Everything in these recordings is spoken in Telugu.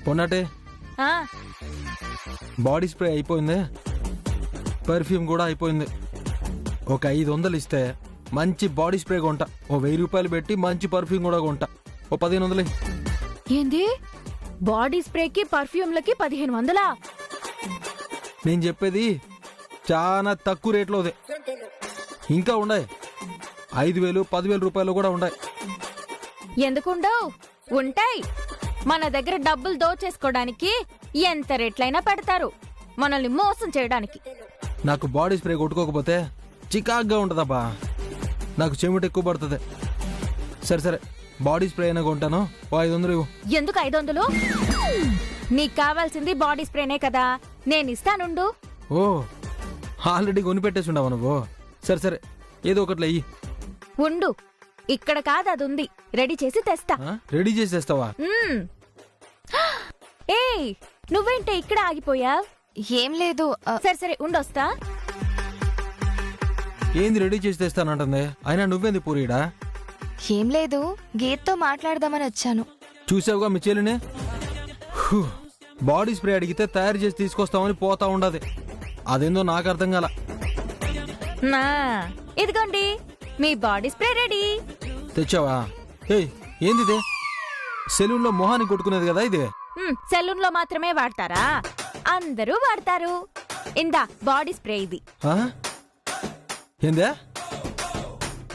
పొన్నటే బాడీ స్ప్రే అయిపోయింది, పర్ఫ్యూమ్ కూడా అయిపోయింది. ఒక 500 ఇస్తే మంచి బాడీ స్ప్రే కొంటా. ఓ 1000 రూపాయలు పెట్టి మంచి పర్ఫ్యూమ్ కూడా కొంటా. ఓ 1500. ఏంది బాడీ స్ప్రేకి పర్ఫ్యూమ్లకి 1500? నేను చెప్పేది చాలా తక్కువ రేట్లోదే. ఇంకా ఉన్నాయి 5000 10,000 రూపాయలు కూడా ఉన్నాయి. ఎందుకుండవు? ఉంటాయి. మన దగ్గర డబ్బులు దోచేసుకోవడానికి ఎంత రేట్లైనా పెడతారు, మనల్ని మోసం చేయడానికి. నాకు బాడీ స్ప్రే కొట్టుకోకపోతే చికాగ్గా ఉంటుందబ్బా. నాకు చెమట ఎక్కువ పడుతుంది. సరే సరే, బాడీ స్ప్రే అయినా కొంటాను. ఓ 500 ఇవ్వు. ఎందుకు 500? నీకు కావాల్సింది బాడీ స్ప్రేనే కదా, నేను ఇస్తానుండు. ఓ, ఆల్రెడీ కొనిపెట్టేసి ఉండవా నువ్వు? సరే సరే, ఏదో ఒకటి అయ్యి ఉండు. ఇక్కడ కాదు, అది ఉంది, రెడీ చేసి తెస్తా. రెడీ చేసేస్తావా? ఏయ్, నువ్వేంటే ఇక్కడ ఆగిపోయా? ఏం లేదు. సరే సరే, ఉండొస్తా. ఏంది రెడీ చేసి తెస్తానంటుంది? అయినా నువ్వేంది పూరీడా? ఏం లేదు, గీత్తో మాట్లాడదామని వచ్చాను. చూసావుగా మీ చెల్లిని? బాడీ స్ప్రే అడిగితే తయారు చేసి తీసుకొస్తామని పోతా ఉండదు. అదేందో నాకు అర్థం కాల. నా ఇదిగోండి మీ బాడీ స్ప్రే రెడీ. తెచ్చావా? ఏయ్, ఏంది ఇదే? సెలూన్ లో మొహాన్ని కొట్టుకునేది కదా ఇది? సెలూన్ లో మాత్రమే వాడతారా? అందరూ వాడతారు. ఇందా బాడీ స్ప్రే ఇది. ఏందే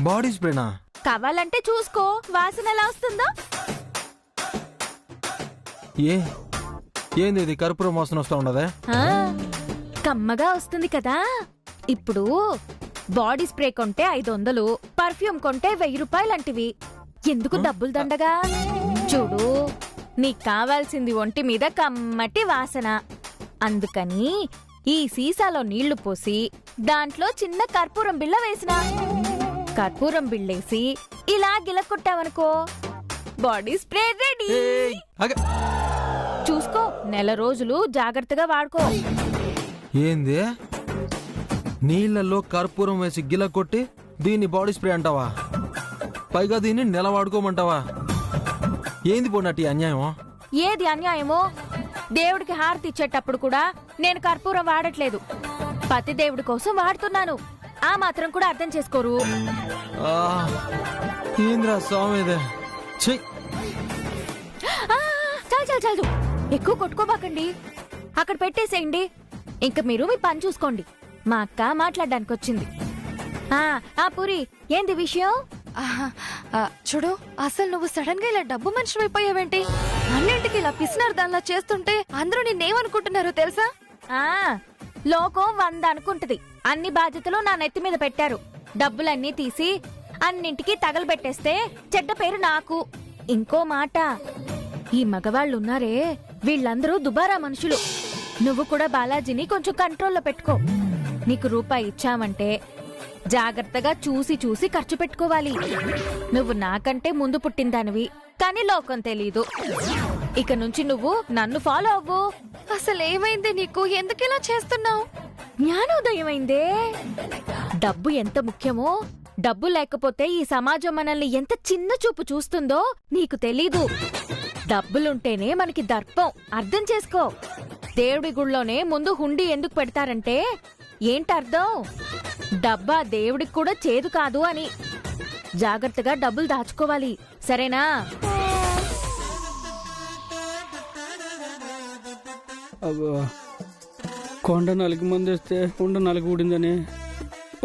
బాడీ స్ప్రేనా? కావాలంటే చూసుకో, వాసన ఎలా వస్తుందో. ఏంది ఇది? కర్పూరం వాసన వస్తా ఉండదే? కమ్మగా వస్తుంది కదా. ఇప్పుడు బాడీ స్ప్రే కొంటే 500, పర్ఫ్యూమ్ కొంటే 1000 రూపాయలంటివి. ఎందుకు డబ్బులు దండగా? చూడు, నీకు కావాల్సింది ఒంటి మీద కమ్మటి వాసన. అందుకని ఈ సీసాలో నీళ్లు పోసి దాంట్లో చిన్న కర్పూరం బిళ్ళ వేసిన. కర్పూరం బిళ్ళేసి ఇలా గిలకొట్టావనుకో, బాడీ స్ప్రే రెడీ. చూసుకో, నెల రోజులు జాగ్రత్తగా వాడుకో. ఏంది? నీళ్లలో కర్పూరం వేసి గిల కొట్టి దీన్ని బాడీ స్ప్రే అంటావా? పైగా దీన్ని నెల వాడుకోమంటావా? ఏంది పోనట్టి అన్యాయం? ఏది అన్యాయమో? దేవుడికి హారతి ఇచ్చేటప్పుడు కూడా నేను కర్పూరం వాడట్లేదు, పతి దేవుడి కోసం వాడుతున్నాను. ఆ మాత్రం కూడా అర్థం చేసుకోరు. ఏంద్రా స్వామిదే? చాలు చాలు, ఎక్కువ కొట్టుకోబాకండి. అక్కడ పెట్టేసేయండి. ఇంక మీరు మీ పని చూసుకోండి. మా అక్క మాట్లాడడానికి వచ్చింది. పూరి, ఏంది విషయం? చూడు, అసలు నువ్వు సడన్ గా ఇలా డబ్బు మనిషి అయిపోయావేంటి? అన్నింటికి ఇలా పిసినారు దానిలా చేస్తుంటే అందరూ నిన్నేమనుకుంటున్నారో తెలుసా? లోకం 100 అనుకుంటది. అన్ని బాధ్యతలు నా నెత్తి మీద పెట్టారు. డబ్బులన్నీ తీసి అన్నింటికి తగలబెట్టేస్తే చెడ్డ పేరు నాకు. ఇంకో మాట, ఈ మగవాళ్ళున్నారే, వీళ్ళందరూ దుబారా మనుషులు. నువ్వు కూడా బాలాజీని కొంచెం కంట్రోల్లో పెట్టుకో. నీకు రూపాయి ఇచ్చామంటే జాగ్రత్తగా చూసి చూసి ఖర్చు పెట్టుకోవాలి. నువ్వు నాకంటే ముందు పుట్టిందానివి, కానీ లోకం తెలీదు. ఇక నుంచి నువ్వు నన్ను ఫాలో అవ్వు. అసలు ఏమైంది నీకు? ఎందుకిలా చేస్తున్నావు? జ్ఞానోదయమైందే. డబ్బు ఎంత ముఖ్యమో, డబ్బు లేకపోతే ఈ సమాజం మనల్ని ఎంత చిన్న చూపు చూస్తుందో నీకు తెలీదు. డబ్బులుంటేనే మనకి దర్పం, అర్థం చేసుకో. దేవుడి గుళ్ళోనే ముందు హుండీ ఎందుకు పెడతారంటే ఏంటర్థం? డబ్బా దేవుడికి కూడా చేదు కాదు అని. జాగ్రత్తగా డబ్బులు దాచుకోవాలి, సరేనా? కొండ 4 మందేస్తే ఉండ 4 ఊడిందని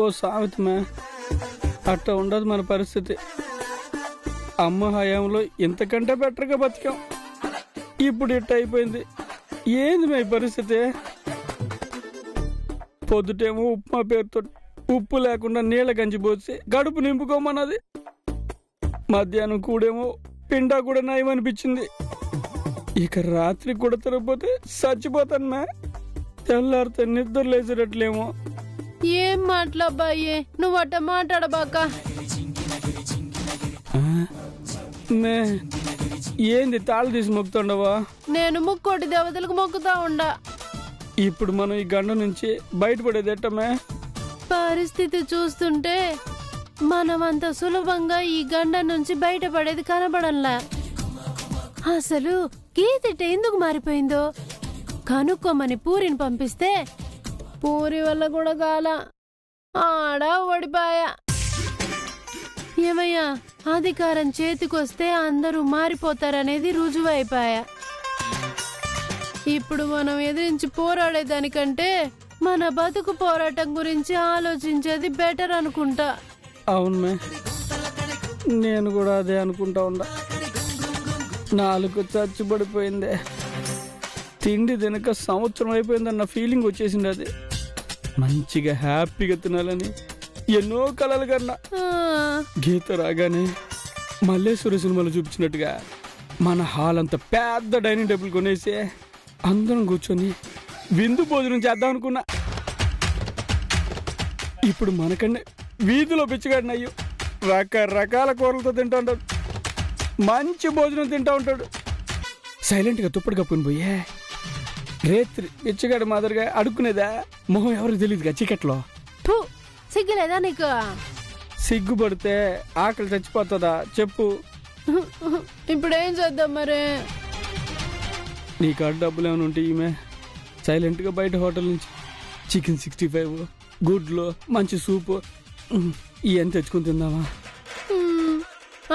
ఓ సామెతమే. అట్ట ఉండదు మన పరిస్థితి. అమ్మ హయాంలో ఇంతకంటే బెటర్గా బతికాం, ఇప్పుడు ఇట్ట అయిపోయింది. ఏంది మీ పరిస్థితి? పొద్దుటేమో ఉప్మా పేరుతో ఉప్పు లేకుండా నీళ్ళ గంజిపోసి కడుపు నింపుకోమన్నది. మధ్యాహ్నం కూడేమో పిండా కూడా నయమనిపించింది. ఇక రాత్రి కూడా తిరగపోతే చచ్చిపోతాను. తెల్లారితే నిద్ర లేచేటట్లేమో. ఏం మాట్లాబాయే, నువ్వు అట్ట మాట్లాడబాక. ఏంది తాళం తీసి మొక్కుతుండవా? నేను ముక్కోటి దేవతలకు మొక్కుతా ఉండా. ఇప్పుడు మనం ఈ గండ నుంచి బయటపడేది ఎట్టమే? పరిస్థితి చూస్తుంటే మనమంత సులభంగా ఈ గండ నుంచి బయటపడేది కనబడంలా. అసలు గీతిట ఎందుకు మారిపోయిందో కనుక్కోమని పూరిని పంపిస్తే పూరి వల్ల కూడా గాల ఆడ ఓడిపాయా. ఏమయ్యా, అధికారం చేతికొస్తే అందరూ మారిపోతారనేది రుజువైపాయా. ఇప్పుడు మనం ఎదిరించి పోరాడేదానికంటే మన బతుకు పోరాటం గురించి ఆలోచించేది బెటర్ అనుకుంటా. అవును మే, నేను కూడా అదే అనుకుంటా ఉండా. నాలుగు చచ్చుబడిపోయిందే, తిండి తినక సంవత్సరం అయిపోయిందన్న ఫీలింగ్ వచ్చేసింది. అది మంచిగా హ్యాపీగా తినాలని ఎన్నో కలలు కన్నా. గీత రాగానే మల్లేశ్వర సినిమాలో చూపించినట్టుగా మన హాల్ అంత పెద్ద డైనింగ్ టేబుల్ కొనేసి అందరం కూర్చొని విందు భోజనం చేద్దాం అనుకున్నా. ఇప్పుడు మనకన్నా వీధిలో పిచ్చిగాడినయ్యో రకరకాల కూరలతో తింటా ఉంటాడు, మంచి భోజనం తింటా ఉంటాడు. సైలెంట్గా తుప్పటి కప్పుకొని పోయే రేత్రి పిచ్చిగాడి మాదిరిగా అడుక్కునేదా మొహం ఎవరికి తెలియదుగా చీకట్లో. సిగ్గులేదా నీకు? సిగ్గుపడితే ఆకలి చచ్చిపోతుందా చెప్పు? ఇప్పుడేం చేద్దాం మరి? నీ కాడ డబ్బులు ఏమైనా ఉంటే ఈమె సైలెంట్గా బయట హోటల్ నుంచి చికెన్ 65 గుడ్లు మంచి సూపు ఇవన్నీ తెచ్చుకుని తిందామా?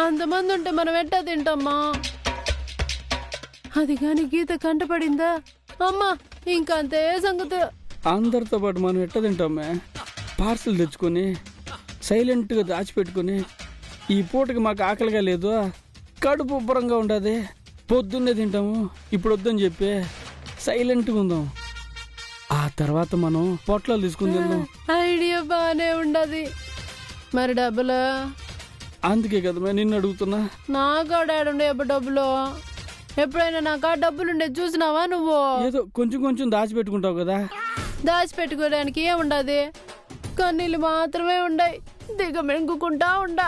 అంతమంది ఉంటే మనం ఎట్టా తింటామ్మా? అది కాని గీత కంటపడిందా అమ్మా ఇంకంతే సంగతి. అందరితో పాటు మనం ఎట్ట తింటామే? పార్సల్ తెచ్చుకొని సైలెంట్గా దాచిపెట్టుకొని ఈ పూటకి మాకు ఆకలిగా లేదు, కడుపు ఉబ్బరంగా ఉండదు, పొద్దున్నే తింటాము, ఇప్పుడు వద్దని చెప్పి సైలెంట్గా ఉందాం. ఆ తర్వాత మనం పొట్లాలు తీసుకుని తిందాం. ఐడియా బానే ఉండదు. మరి డబ్బులు? అందుకే కదా నిన్ను అడుగుతున్నా. నా కాడాడుండే డబ్బులు ఎప్పుడైనా నా కాడ డబ్బులుండే చూసినావా నువ్వు? ఏదో కొంచెం కొంచెం దాచిపెట్టుకుంటావు కదా. దాచిపెట్టుకోవడానికి ఏముండదు, కన్నీళ్ళు మాత్రమే ఉండయి, దిగమెంగుకుంటా ఉండా.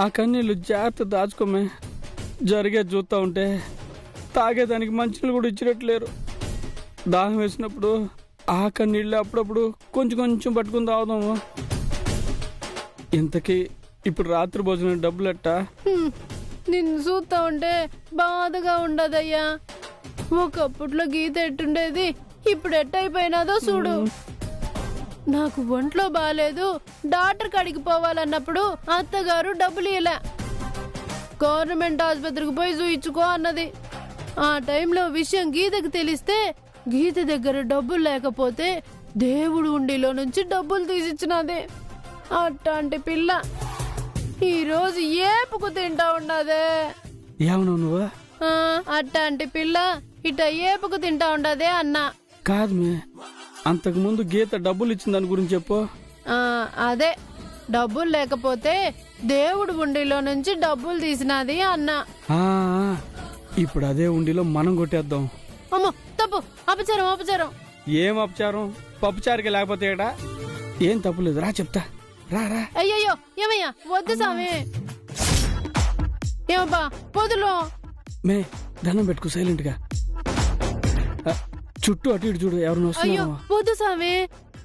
ఆ కన్నీళ్ళు జాగ్రత్త దాచుకోమే. జరిగేది చూస్తూ ఉంటే తాగేదానికి మంచినీళ్ళు కూడా ఇచ్చినట్లేరు. దాహం వేసినప్పుడు ఆ కన్నీళ్ళు అప్పుడప్పుడు కొంచెం కొంచెం పట్టుకుని తాగుదాము. ఇంతకీ ఇప్పుడు రాత్రి భోజనం డబ్బులు ఎట్టా? నిన్ను చూస్తా ఉంటే బాధగా ఉండదయ్యా. ఒకప్పట్లో గీత ఎట్టుండేది, ఇప్పుడు ఎట్టయిపోయినాదో చూడు. నాకు ఒంట్లో బాగాలేదు, డాక్టర్ కాడికి పోవాలన్నప్పుడు అత్తగారు డబ్బులు ఇలా గవర్నమెంట్ ఆసుపత్రికి పోయి చూయించుకో అన్నది. ఆ టైంలో విషయం గీతకు తెలిస్తే గీత దగ్గర డబ్బులు లేకపోతే దేవుడు ఉండిలో నుంచి డబ్బులు తీసిచ్చినది. అట్లాంటి పిల్ల ఈరోజు ఏపుకు తింటా ఉన్నదే. ఏమన్నావు నువ్వు? అట్లాంటి పిల్ల ఇట ఏపుకు తింటా ఉండదే అన్నా. కాదు మే, అంతకు ముందు గీత డబ్బులు ఇచ్చిన దాని గురించి చెప్పు. అదే డబ్బులు లేకపోతే దేవుడు ఉండిలో నుంచి డబ్బులు తీసినది అన్నా. ఇప్పుడు అదే ఉండిలో మనం కొట్టేద్దాం. అమ్మో తప్పు, అపచారం అపచారం. ఏం అపచారం? పప్పుచారికి లేకపోతే ఏడా? ఏం తప్పులేదు, రా చెప్తా, రా రా. అయ్యయ్యో ఏమయ్యా వద్దు సామి. ఏమబ్బా పొదులో మే దండం పెట్టుకో సైలెంట్ గా. చుట్టూ అటు ఇటు చూడు, ఎవరిని అయ్యో వస్తున్నా. వద్దు సామి.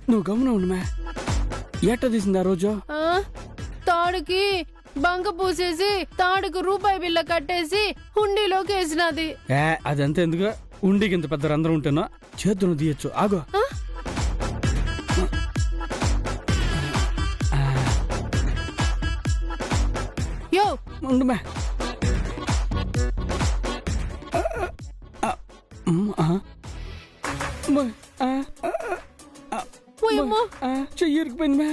నువ్వు గమనం ఉండు మే. ఎట్ట తీసింది ఆ రోజు? తాడుకి బంక పూసేసి తాడుకు రూపాయి బిల్ల కట్టేసి హుండీలోకి వేసినది. అదంతా ఎందుకు? ఉండికి ఇంత పెద్ద రంధ్రం ఉంటేనో చేతును తీయచ్చు. ఆగో. యో ఉండు మే. చెయ్యి ఇరికిపోయింది మే.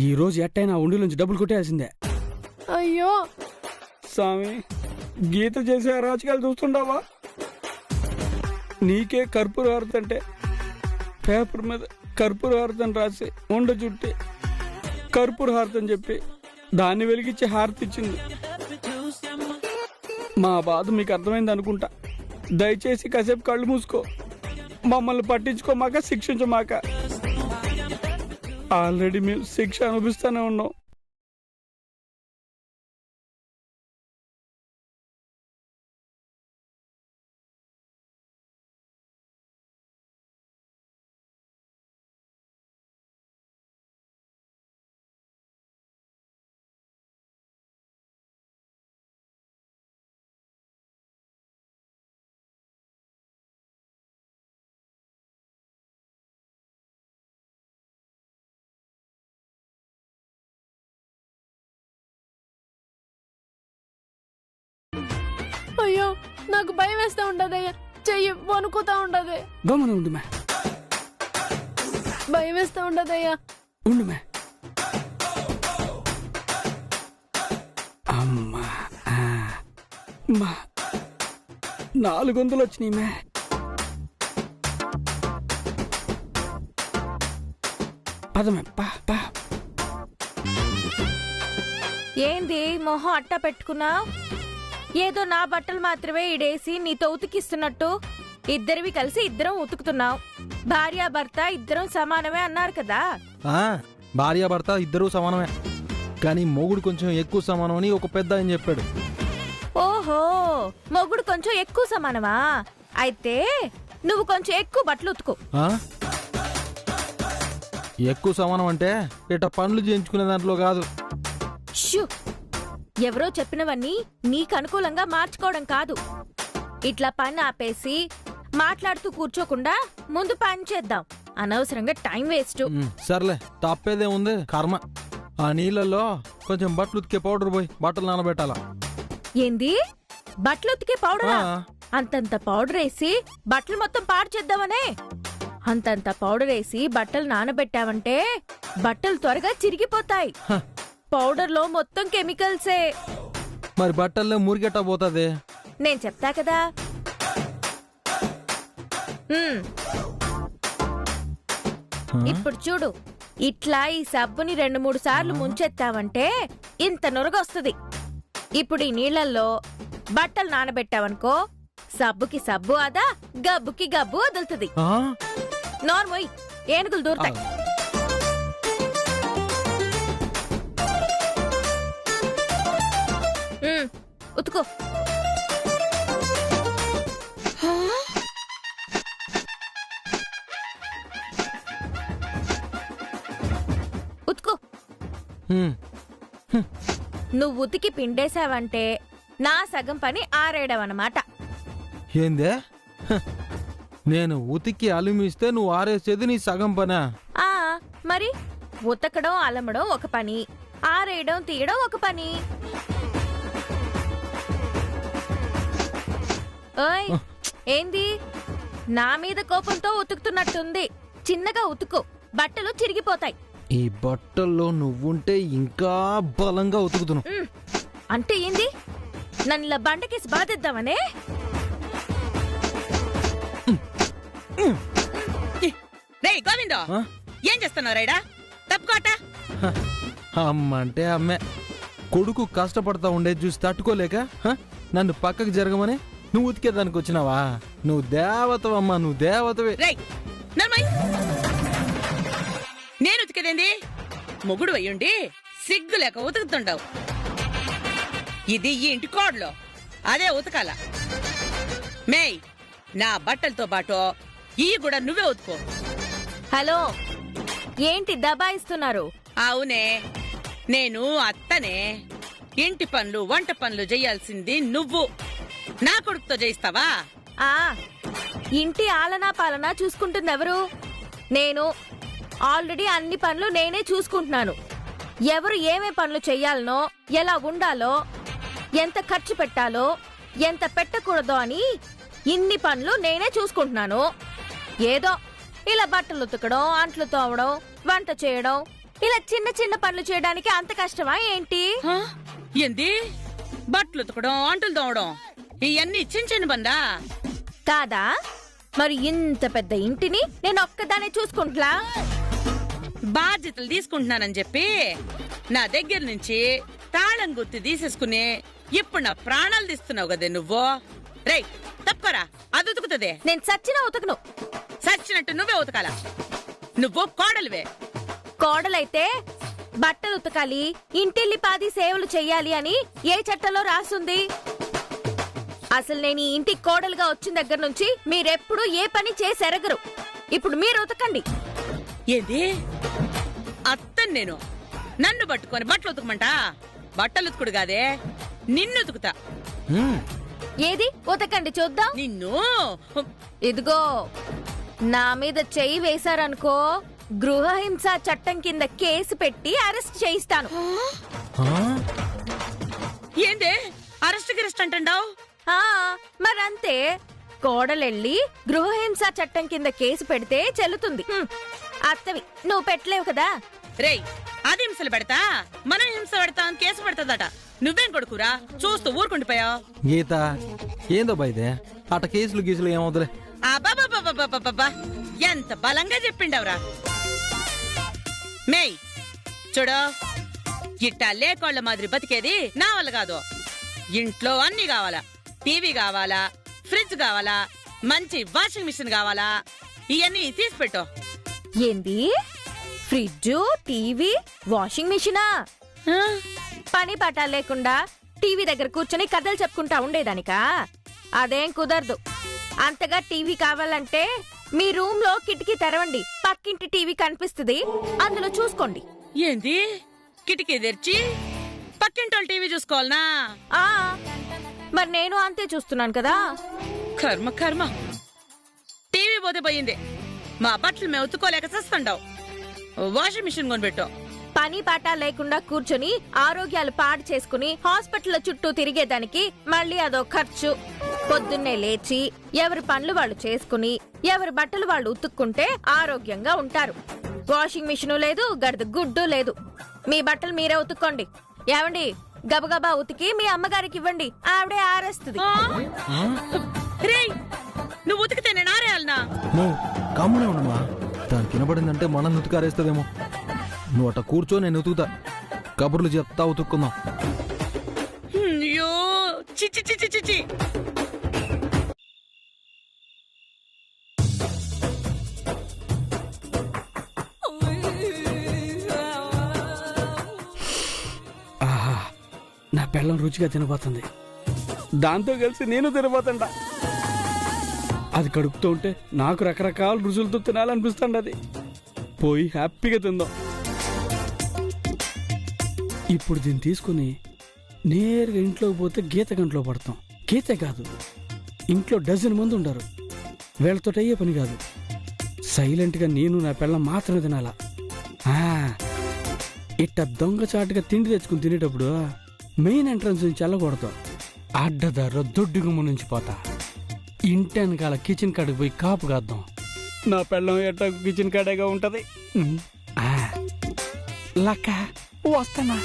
ఈ రోజు ఎట్టయినా ఉండి నుంచి డబ్బులు కొట్టేయాల్సిందే. అయ్యో స్వామి, గీత చేసే అరాచకాలు చూస్తుండవా? నీకే కర్పూర హారతి అంటే పేపర్ మీద కర్పూర హారతి అని రాసి ఉండ చుట్టి కర్పూర హారతి అని చెప్పి దాన్ని వెలిగించి హారతి ఇచ్చింది. మా బాధ మీకు అర్థమైంది అనుకుంటా. దయచేసి కాసేపు కళ్ళు మూసుకో. మమ్మల్ని పట్టించుకోమాక శిక్షించమాక. ఆల్రెడీ మేము శిక్ష అనుభవిస్తూనే ఉన్నాం. అయ్యో నాకు భయం వేస్తా ఉండదయ్యా, చెయ్యి వణుకుతా ఉండదు. గమన ఉండుమే, భయం వేస్తా ఉండదయ్యా. ఉండుమే. అమ్మా 400 వచ్చినాయి మే. పదమే పా పా. ఏంది మొహం అట్టా పెట్టుకున్నావు? ఏదో నా బట్టలు మాత్రమే ఇడేసి నీతో ఉతికిస్తున్నట్టు ఇద్దరివి కలిసి ఇద్దరం ఉతుకుతున్నావు. భార్యాభర్త ఇద్దరం సమానమే అన్నారు కదా. భార్యాభర్త ఇద్దరూ సమానమే, కానీ మొగుడు కొంచెం ఎక్కువ సమానం అని ఒక పెద్ద ఆయన చెప్పాడు. ఓహో, మొగుడు కొంచెం ఎక్కువ సమానమా? అయితే నువ్వు కొంచెం ఎక్కువ బట్టలు ఉతుకు. ఎక్కువ సమానం అంటే ఇట పనులు చేయించుకునే దాంట్లో కాదు. షూ, ఎవరో చెప్పినవన్నీ నీకు అనుకూలంగా మార్చుకోవడం కాదు. ఇట్లా పని ఆపేసి మాట్లాడుతూ కూర్చోకుండా ముందు పని చేద్దాం. అనవసరంగా టైం వేస్ట్. సర్లే, తప్పేదే ఉంది, కర్మ. ఆ నీళ్ళల్లో కొంచెం బట్టలు ఉతికే పౌడర్ పోయి బట్టలు నానబెట్టాలా. ఏంది బట్టలు ఉతికే పౌడరా? అంతంత పౌడర్ వేసి బట్టలు మొత్తం పాడు చేద్దామనే. అంతంత పౌడర్ వేసి బట్టలు నానబెట్టావంటే బట్టలు త్వరగా చిరిగిపోతాయి. పౌడర్ లో మొత్తం కెమికల్సే. మరి బట్టల్లో మురిగెట్టా పోతుంది? నేను చెప్తా కదా. ఇప్పుడు చూడు, ఇట్లా ఈ సబ్బుని 2-3 సార్లు ముంచెత్తావంటే ఇంత నురగొస్తుంది. ఇప్పుడు ఈ నీళ్ళల్లో బట్టలు నానబెట్టావనుకో, సబ్బుకి సబ్బు అదా, గబ్బుకి గబ్బు వదులుతుంది. నార్మల్ ఏనుగులు దూరుతాయి. ఉతుకో. ఉతుకో. నువ్వు ఉతికి పిండేశావంటే నా సగం పని ఆరేయడమన్నమాట. ఏందే? నేను ఉతికి అలిమిస్తే నువ్వు ఆరేసేది నీ సగం పనా? మరి ఉతకడం అలమడం ఒక పని, ఆరేయడం తీయడం ఒక పని. ఓయ్, ఏంది నా మీద కోపంతో ఉతుకుతున్నట్టుంది? చిన్నగా ఉతుకు, బట్టలు చిరిగిపోతాయి. ఈ బట్టల్లో నువ్వుంటే ఇంకా బలంగా ఉతుకుతును. అంటే ఏంది? నన్ను ఇలా బండకేసి బాధిద్దామనే? గోవిందో, ఏం చేస్తున్నావు రైడా? తప్పుకోట. అమ్మంటే అమ్మే, కొడుకు కష్టపడతా ఉండేది చూసి తట్టుకోలేక నన్ను పక్కకు జరగమని నువ్వు ఉతికేదానికి వచ్చినావా? నువ్వు దేవతవమ్మా, నువ్వు దేవతవే. నేను ఉతికేదేంది? మొగుడు అయ్యుండి సిగ్గు లేక ఉతుకుతుండవు. ఇది ఈ ఇంటి కోడ్లో, అదే ఉతకాల. మేయ్, నా బట్టలతో పాటు ఈ కూడా నువ్వే ఉతుకో. హలో, ఏంటి దబాయిస్తున్నారు? అవునే, నేను అత్తనే. ఇంటి పనులు వంట పనులు చేయాల్సింది నువ్వు. నా కొడుకుతో చేయిస్తావా? ఇంటి ఆలనా పాలనా చూసుకుంటుంది ఎవరు? నేను. ఆల్రెడీ అన్ని పనులు నేనే చూసుకుంటున్నాను. ఎవరు ఏమే పనులు చెయ్యాలనో, ఎలా ఉండాలో, ఎంత ఖర్చు పెట్టాలో, ఎంత పెట్టకూడదో అని ఇన్ని పనులు నేనే చూసుకుంటున్నాను. ఏదో ఇలా బట్టలు ఉతకడం, అంట్లు తోమడం, వంట చేయడం, ఇలా చిన్న చిన్న పనులు చేయడానికి అంత కష్టమా ఏంటి? ఏంది? బట్టలు ఉతకడం, అంటులు తోమడం, ఇవన్నీ చిన్న చిన్న బందా కాదా? మరి ఇంత పెద్ద ఇంటిని నేను ఒక్కదానే చూసుకుంటా? బాధ్యతలు తీసుకుంటున్నానని చెప్పి నా దగ్గర నుంచి తాళం గుర్తి తీసేసుకుని ఇప్పుడు నా ప్రాణాలు తీస్తున్నావు కదే నువ్వు. రేయ్, తప్పరా, అది ఉతుకుతుంది. నేను చచ్చినా ఉతకను. నువ్వు కోడలివే. కోడలైతే బట్టలు ఉతకాలి, ఇంటిల్లి పాది సేవలు చెయ్యాలి అని ఏ చట్టంలో రాసుంది? అసలు నేను ఈ ఇంటికి కోడలుగా వచ్చిన దగ్గర నుంచి మీరెప్పుడు ఏ పని చేసెరగరు. ఇప్పుడు మీరు ఉతకండి. ఏంది అత్తను నేను నన్ను పట్టుకొని బట్టలు ఉతకమంటా? బట్టలు ఉతుకుడు కాదే, నిన్ను ఉతుకుతా. ఏది ఉతకండి చూద్దాం. నిన్ను ఇదిగో నా మీద చెయ్యి వేశారనుకో, గృహహింస చట్టం కింద కేసు పెట్టి అరెస్ట్ చేయిస్తాను. ఏందే అరెస్ట్ గిరెస్ట్ అంటావు? మరంతే, కోడలెళ్ళి గృహహింస చట్టం కింద కేసు పెడితే చెల్లుతుంది. అత్తవి నువ్వు పెట్టలేవు కదా. రేయ్, అది హింసలు పెడతా, మనం హింస పెడతా అని కేసు పెడతాదట. నువ్వేం కొడుకురా చూస్తూ ఊరుకుండిపోయావు? గీత ఏందో బైదే అట కేసులు గీసులు ఏమవుతులే. అబ్బాబాబాబాబాబాబా, ఎంత బలంగా చెప్పిండవరా. మేయ్ చూడు, ఇట్టా లేకోళ్ల మాదిరి బతికేది నా వల్ల కాదు. ఇంట్లో అన్ని కావాలా, టీవీ కావాలా, ఫ్రిడ్జ్ కావాలా, మంచి వాషింగ్ మిషన్ కావాలా, ఇవన్నీ తీసి పెట్టు. ఏంది? ఫ్రిడ్జ్, టీవీ, వాషింగ్ మిషనా? పని పాట లేకుండా టీవీ దగ్గర కూర్చొని కథలు చెప్పుకుంటా ఉండేదానికా? అదేం కుదరదు. అంతగా టీవీ కావాలంటే మీ రూమ్ లో కిటికీ తెరవండి, పక్కింటి టీవీ కనిపిస్తుంది, అందులో చూసుకోండి. ఏంది కిటికీ తెరిచి పక్కింటోళ్ళ టీవీ చూసుకోవాలనా? మరి నేను అంతే చూస్తున్నాను కదా. కర్మ కర్మ, టీవీ పోతే పోయింది, మా బట్టలు మేము ఉతుకోలేక చస్తుండావు. Washing machine కొనిపెట్టు. పని పాట లేకుండా కూర్చొని ఆరోగ్యాలు పాడు చేసుకుని హాస్పిటల్ చుట్టూ తిరిగేదానికి మళ్ళీ అదో ఖర్చు. పొద్దున్నే లేచి ఎవరి పనులు వాళ్ళు చేసుకుని ఎవరి బట్టలు వాళ్ళు ఉతుక్కుంటే ఆరోగ్యంగా ఉంటారు. వాషింగ్ మిషన్ లేదు, గడిద గుడ్డు లేదు. మీ బట్టలు మీరే ఉతుక్కోండి. ఏమండి, గబగబా ఉతికి మీ అమ్మగారికి ఇవ్వండి, ఆవిడే ఆరేస్తుంది. రేయ్, నువ్వు ఉతికితే నేను ఆరేయాలనా? కమ్మునే ఉండమా, దాని కినబడిందంటే మనం ఉతుకారేస్తుందేమో. నువ్వు అట కూర్చో, నేను ఉతుకుతా, కబుర్లు చెప్తా ఉతుక్కుందాం. అయ్యో చిచి చిచి చిచి. ఆహా, నా బెల్లం రుచిగా తినబోతుంది. దాంతో కలిసి నేను తినబోతుంటా. అది కడుపుతూ ఉంటే నాకు రకరకాల రుచులతో తినాలనిపిస్తుంది. అది పోయి హ్యాపీగా తిందాం. ఇప్పుడు దీన్ని తీసుకుని నేరుగా ఇంట్లోకి పోతే గీత గంటలో పడతాం. గీతే కాదు, ఇంట్లో డజన్ మంది ఉండరు. వీళ్ళతో అయ్యే పని కాదు. సైలెంట్గా నేను నా పిల్లం మాత్రమే తినాలా. ఇట్ట దొంగచాటుగా తిండి తెచ్చుకుని తినేటప్పుడు మెయిన్ ఎంట్రన్స్ నుంచి వెళ్ళకూడదు. అడ్డదారిలో దొడ్డు గుమ్మ నుంచి పోతా. ఇంటి వెనకాల కిచెన్ కాడికి పోయి కాపు కాద్దాం. నా పిల్లం ఎట్ట కిచెన్ కాడేగా ఉంటది. లక్క వస్తానా?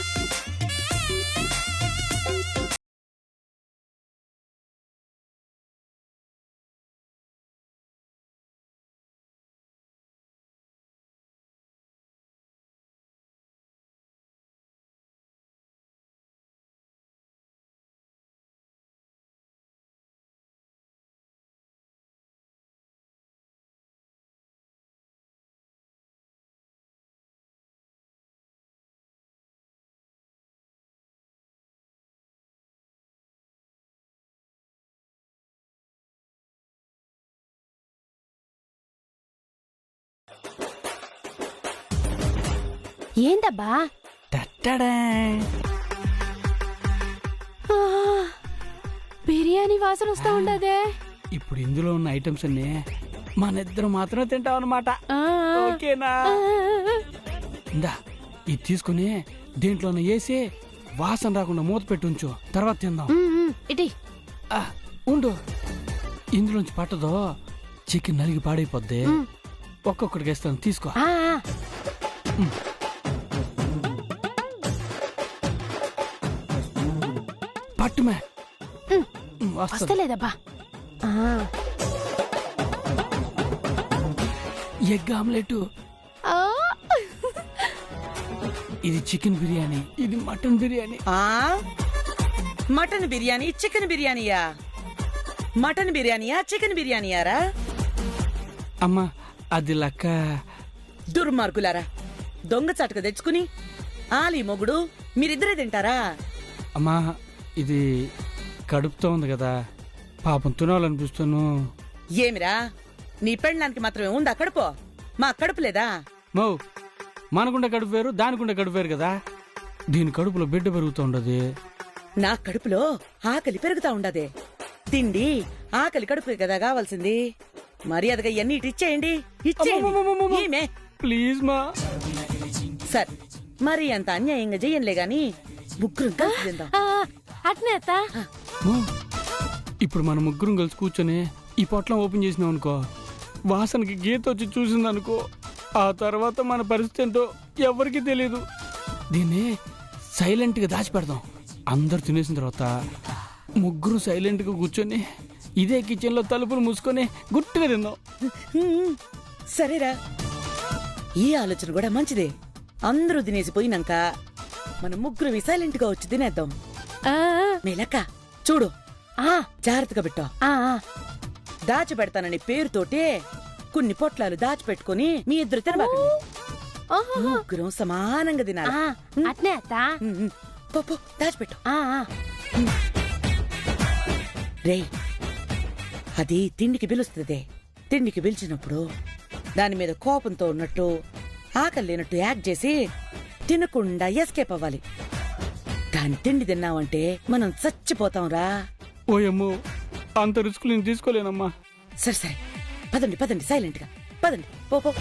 ఏందబ్బా? బిర్యానీ వాసన వస్తా ఉండదే. ఇప్పుడు ఇందులో ఉన్న ఐటమ్స్ అన్ని మన ఇద్దరు మాత్రమే తింటాం అన్నమాట. ఓకేనా? ఇందా ఇది తీసుకుని దీంట్లో వేసి వాసన రాకుండా మూత పెట్టి ఉంచు, తర్వాత తిందాం. ఇటీ ఉండు, ఇందులోంచి పట్టదో చికెన్ నలిగి పాడైపోద్ది. ఒక్కొక్కడికి వేస్తాను, తీసుకో. పట్టుమే వస్తలేదబ్బా. Egg omelette. ఇది చికెన్ బిర్యానీ, ఇది mutton biryani. Mutton biryani, chicken బిర్యానీయా? మటన్ బిర్యానీయా, చికెన్ బిర్యానీయారా? అమ్మా అది లక్క దుర్మార్గులారా, దొంగ చాటుక తెచ్చుకుని ఆలి మొగుడు మీరిద్దరే తింటారా? అమ్మా ఇది కడుపుతో ఉంది కదా, పాపం తినాలనిపిస్తాను. ఏమిరా, నీ పెళ్ళానికి మాత్రమే ఉందా కడుపు? మా కడుపు లేదా? మౌ మనకుండే కడుపు వేరు, దానికుండే కడుపు వేరు కదా. దీని కడుపులో బిడ్డ పెరుగుతూ ఉండదు. నా కడుపులో ఆకలి పెరుగుతా ఉండదే. తిండి ఆకలి కడుపు కదా కావాల్సింది. మర్యాదగా ఇవన్నీ ఇటు ఇచ్చేయండి, ఇచ్చేయండి. ఏమే? ప్లీజ్ మా. సరే, మరి అంత అన్యాయంగా చెయ్యనులే గాని ముగ్గురం కలిసి తిందాం. అట్నే అత్త. మౌ, ఇప్పుడు మన ముగ్గురం కలిసి కూర్చొని ఈ పొట్లం ఓపెన్ చేసినాం అనుకో, వాసనకి గీత వచ్చి చూసిందనుకో, ఆ తర్వాత మన పరిస్థితి ఏంటో ఎవరికి తెలియదు. దీన్ని సైలెంట్ గా దాచిపెడదాం. అందరు తినేసిన తర్వాత ముగ్గురు సైలెంట్ గా కూర్చొని ఇదే కిచెన్ లో తలుపులు మూసుకొని గుట్టుగా తిందాం. సరేరా, ఈ ఆలోచన కూడా మంచిదే. అందరూ తినేసి పోయినాక మనం ముగ్గురు సైలెంట్ గా వచ్చి తినేద్దాం. మేలక్క చూడు, జాగ్రత్తగా పెట్టా. దాచిపెడతానని పేరుతోటే కొన్ని పొట్లాలు దాచిపెట్టుకుని మీ ఇద్దరు తినబాకండి. ముగ్గురం సమానంగా తినాలి. అట్నే అత్త. పో దాచిపెట్టు. రేయ్, అది తిండికి పిలుస్తుంది. తిండికి పిలిచినప్పుడు దాని మీద కోపంతో ఉన్నట్టు, ఆకలి లేనట్టు యాక్ట్ చేసి తినకుండా ఎస్కేప్ అవ్వాలి. దాని తిండి తిన్నావంటే మనం చచ్చిపోతాంరా. ఓయమ్మో, అంత రిస్క్ నేను తీసుకోలేనమ్మా. సరే సరే, పదండి పదండి, సైలెంట్ గా పదండి. పో